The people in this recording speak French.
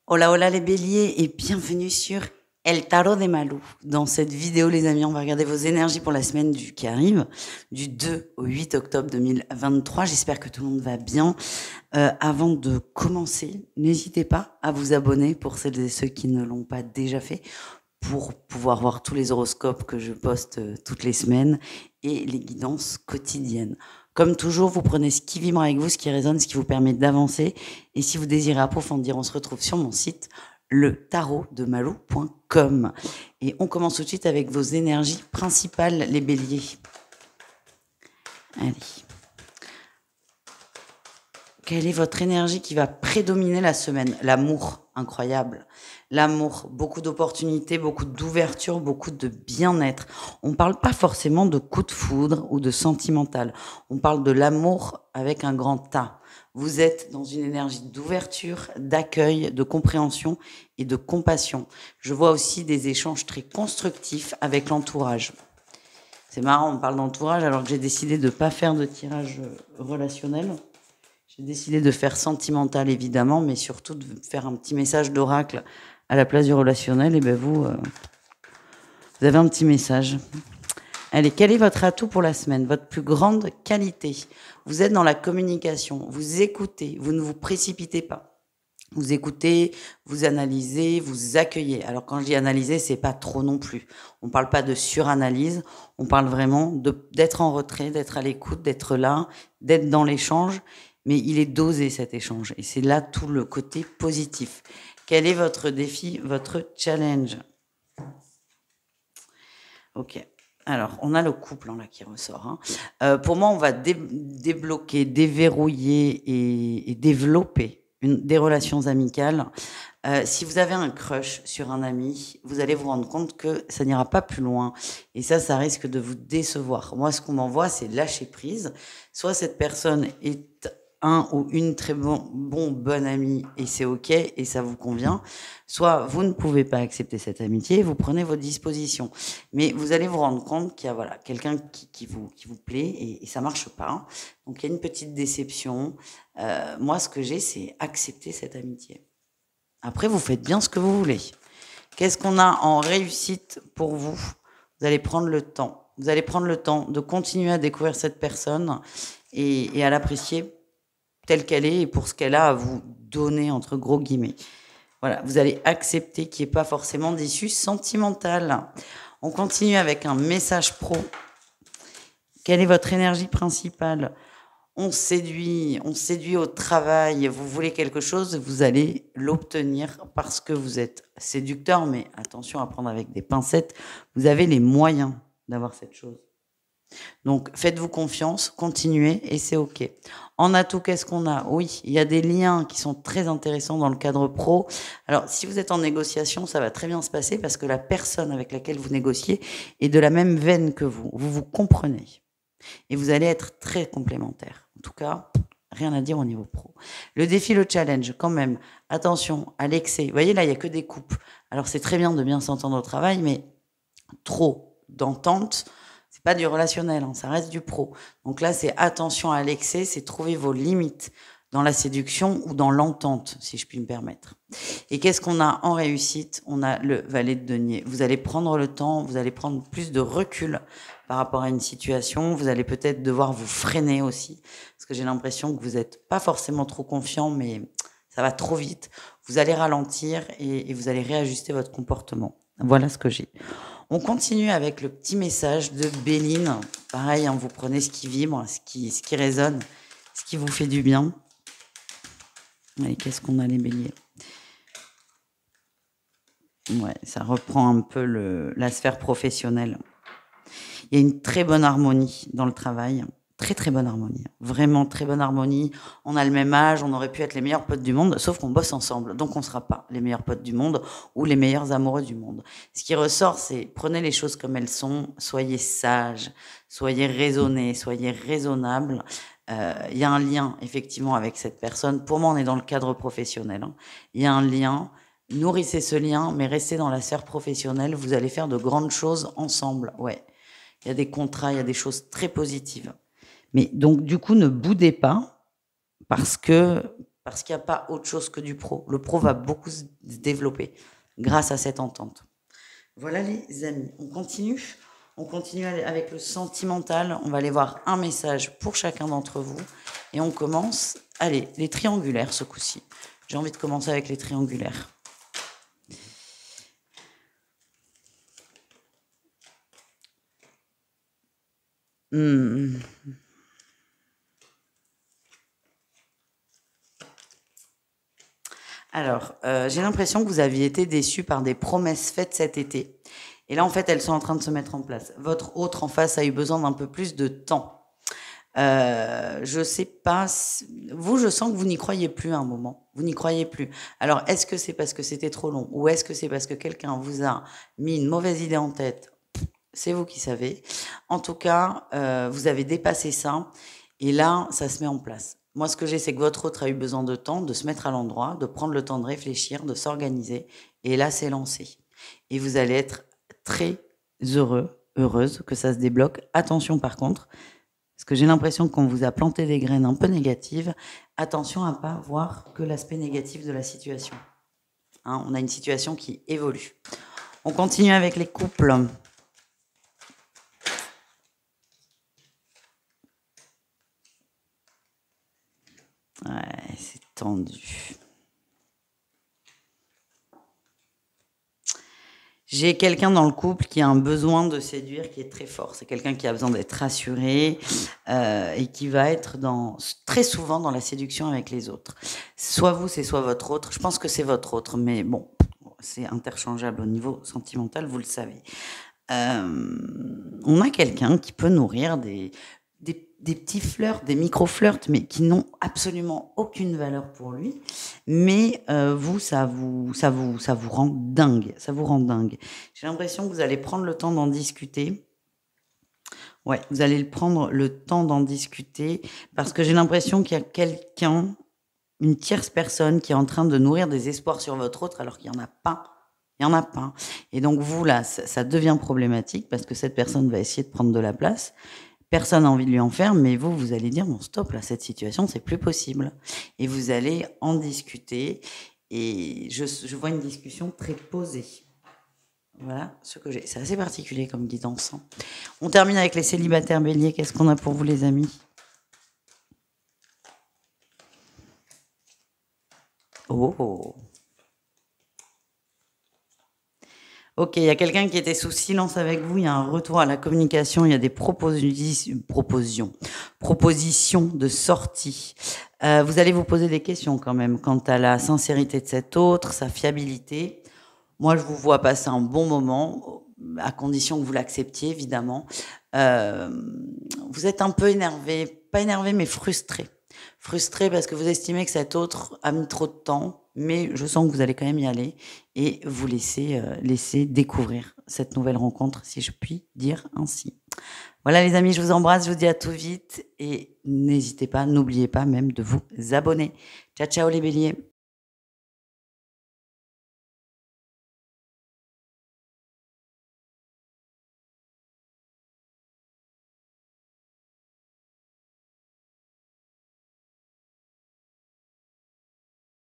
Hola, hola les béliers et bienvenue sur El Tarot de Malou. Dans cette vidéo, les amis, on va regarder vos énergies pour la semaine qui arrive, du 2 au 8 octobre 2023. J'espère que tout le monde va bien. Avant de commencer, n'hésitez pas à vous abonner pour celles et ceux qui ne l'ont pas déjà fait, pour pouvoir voir tous les horoscopes que je poste toutes les semaines et les guidances quotidiennes. Comme toujours, vous prenez ce qui vibre avec vous, ce qui résonne, ce qui vous permet d'avancer. Et si vous désirez approfondir, on se retrouve sur mon site, letarotdemalou.com. Et on commence tout de suite avec vos énergies principales, les béliers. Allez. Quelle est votre énergie qui va prédominer la semaine? L'amour, incroyable. L'amour, beaucoup d'opportunités, beaucoup d'ouverture, beaucoup de bien-être. On ne parle pas forcément de coup de foudre ou de sentimental. On parle de l'amour avec un grand A. Vous êtes dans une énergie d'ouverture, d'accueil, de compréhension et de compassion. Je vois aussi des échanges très constructifs avec l'entourage. C'est marrant, on parle d'entourage alors que j'ai décidé de ne pas faire de tirage relationnel. J'ai décidé de faire sentimental, évidemment, mais surtout de faire un petit message d'oracle à la place du relationnel. Et bien vous avez un petit message. Allez, quel est votre atout pour la semaine? Votre plus grande qualité? Vous êtes dans la communication, vous écoutez, vous ne vous précipitez pas. Vous écoutez, vous analysez, vous accueillez. Alors quand je dis analyser, c'est pas trop non plus. On parle pas de suranalyse, on parle vraiment d'être en retrait, d'être à l'écoute, d'être là, d'être dans l'échange. Mais il est dosé cet échange. Et c'est là tout le côté positif. Quel est votre défi, votre challenge? Ok. Alors, on a le couple là qui ressort. Pour moi, on va débloquer, déverrouiller et développer des relations amicales. Si vous avez un crush sur un ami, vous allez vous rendre compte que ça n'ira pas plus loin. Et ça risque de vous décevoir. Moi, ce qu'on m'envoie, c'est lâcher prise. Soit cette personne est un ou une très bonne amie et c'est ok et ça vous convient, soit vous ne pouvez pas accepter cette amitié, vous prenez vos dispositions. Mais vous allez vous rendre compte qu'il y a voilà, quelqu'un qui vous plaît et ça marche pas. Donc il y a une petite déception. Moi, ce que j'ai, c'est accepter cette amitié. Après, vous faites bien ce que vous voulez. Qu'est-ce qu'on a en réussite pour vous? Vous allez prendre le temps. Vous allez prendre le temps de continuer à découvrir cette personne et à l'apprécier telle qu'elle est et pour ce qu'elle a à vous donner, entre gros guillemets. Voilà, vous allez accepter qu'il n'y ait pas forcément d'issue sentimentale. On continue avec un message pro. Quelle est votre énergie principale? On séduit au travail, vous voulez quelque chose, vous allez l'obtenir parce que vous êtes séducteur, mais attention à prendre avec des pincettes, vous avez les moyens d'avoir cette chose. Donc, faites-vous confiance, continuez et c'est OK. En atout, qu'est-ce qu'on a? Oui, il y a des liens qui sont très intéressants dans le cadre pro. Alors, si vous êtes en négociation, ça va très bien se passer parce que la personne avec laquelle vous négociez est de la même veine que vous. Vous vous comprenez. Et vous allez être très complémentaires. En tout cas, rien à dire au niveau pro. Le défi, le challenge, quand même. Attention à l'excès. Vous voyez, là, il n'y a que des coupes. Alors, c'est très bien de bien s'entendre au travail, mais trop d'entente, c'est pas du relationnel, hein, ça reste du pro. Donc là, c'est attention à l'excès, c'est trouver vos limites dans la séduction ou dans l'entente, si je puis me permettre. Et qu'est-ce qu'on a en réussite? On a le valet de denier. Vous allez prendre le temps, vous allez prendre plus de recul par rapport à une situation. Vous allez peut-être devoir vous freiner aussi, parce que j'ai l'impression que vous n'êtes pas forcément trop confiant, mais ça va trop vite. Vous allez ralentir et vous allez réajuster votre comportement. Voilà ce que j'ai. On continue avec le petit message de Béline. Pareil, hein, vous prenez ce qui vibre, ce qui résonne, ce qui vous fait du bien. Allez, qu'est-ce qu'on a les béliers? Ouais, ça reprend un peu la sphère professionnelle. Il y a une très bonne harmonie dans le travail. Très très bonne harmonie. Vraiment très bonne harmonie. On a le même âge, on aurait pu être les meilleurs potes du monde, sauf qu'on bosse ensemble. Donc on ne sera pas les meilleurs potes du monde ou les meilleurs amoureux du monde. Ce qui ressort, c'est prenez les choses comme elles sont, soyez sages, soyez raisonnés, soyez raisonnables. Il y a un lien effectivement avec cette personne. Pour moi, on est dans le cadre professionnel. Il y a un lien. Nourrissez ce lien, mais restez dans la sphère professionnelle. Vous allez faire de grandes choses ensemble. Ouais. Il y a des contrats, il y a des choses très positives. Mais donc, du coup, ne boudez pas parce que parce qu'il n'y a pas autre chose que du pro. Le pro va beaucoup se développer grâce à cette entente. Voilà les amis, on continue. On continue avec le sentimental. On va aller voir un message pour chacun d'entre vous. Et on commence, allez, les triangulaires ce coup-ci. J'ai envie de commencer avec les triangulaires. Alors, j'ai l'impression que vous aviez été déçus par des promesses faites cet été. Et là, en fait, elles sont en train de se mettre en place. Votre autre en face a eu besoin d'un peu plus de temps. Je sais pas, vous, je sens que vous n'y croyez plus à un moment. Vous n'y croyez plus. Alors, est-ce que c'est parce que c'était trop long ou est-ce que c'est parce que quelqu'un vous a mis une mauvaise idée en tête? C'est vous qui savez. En tout cas, vous avez dépassé ça et là, ça se met en place. Moi, ce que j'ai, c'est que votre autre a eu besoin de temps, de se mettre à l'endroit, de prendre le temps de réfléchir, de s'organiser. Et là, c'est lancé. Et vous allez être très heureux, heureuse que ça se débloque. Attention par contre, parce que j'ai l'impression qu'on vous a planté des graines un peu négatives. Attention à ne pas voir que l'aspect négatif de la situation. Hein, on a une situation qui évolue. On continue avec les couples. Ouais, c'est tendu. J'ai quelqu'un dans le couple qui a un besoin de séduire qui est très fort. C'est quelqu'un qui a besoin d'être rassuré et qui va être très souvent dans la séduction avec les autres. Soit vous, c'est soit votre autre. Je pense que c'est votre autre, mais bon, c'est interchangeable au niveau sentimental, vous le savez. On a quelqu'un qui peut nourrir des petits flirts, des micro-flirts, mais qui n'ont absolument aucune valeur pour lui. Mais vous, ça vous rend dingue. Ça vous rend dingue. J'ai l'impression que vous allez prendre le temps d'en discuter. Ouais, vous allez prendre le temps d'en discuter parce que j'ai l'impression qu'il y a quelqu'un, une tierce personne qui est en train de nourrir des espoirs sur votre autre alors qu'il n'y en a pas. Il n'y en a pas. Et donc vous, là, ça devient problématique parce que cette personne va essayer de prendre de la place. Personne n'a envie de lui en faire, mais vous, vous allez dire, bon, stop, là, cette situation, c'est plus possible. Et vous allez en discuter. Et je vois une discussion très posée. Voilà ce que j'ai. C'est assez particulier comme guidance. Hein. On termine avec les célibataires béliers. Qu'est-ce qu'on a pour vous, les amis? Oh. Ok, il y a quelqu'un qui était sous silence avec vous, il y a un retour à la communication, il y a des propositions de sortie. Vous allez vous poser des questions quand même quant à la sincérité de cet autre, sa fiabilité. Moi, je vous vois passer un bon moment, à condition que vous l'acceptiez, évidemment. Vous êtes un peu énervé, pas énervé, mais frustré. Frustré parce que vous estimez que cet autre a mis trop de temps, mais je sens que vous allez quand même y aller et vous laisser découvrir cette nouvelle rencontre, si je puis dire ainsi. Voilà les amis, je vous embrasse, je vous dis à tout vite et n'hésitez pas, n'oubliez pas même de vous abonner. Ciao, ciao les béliers.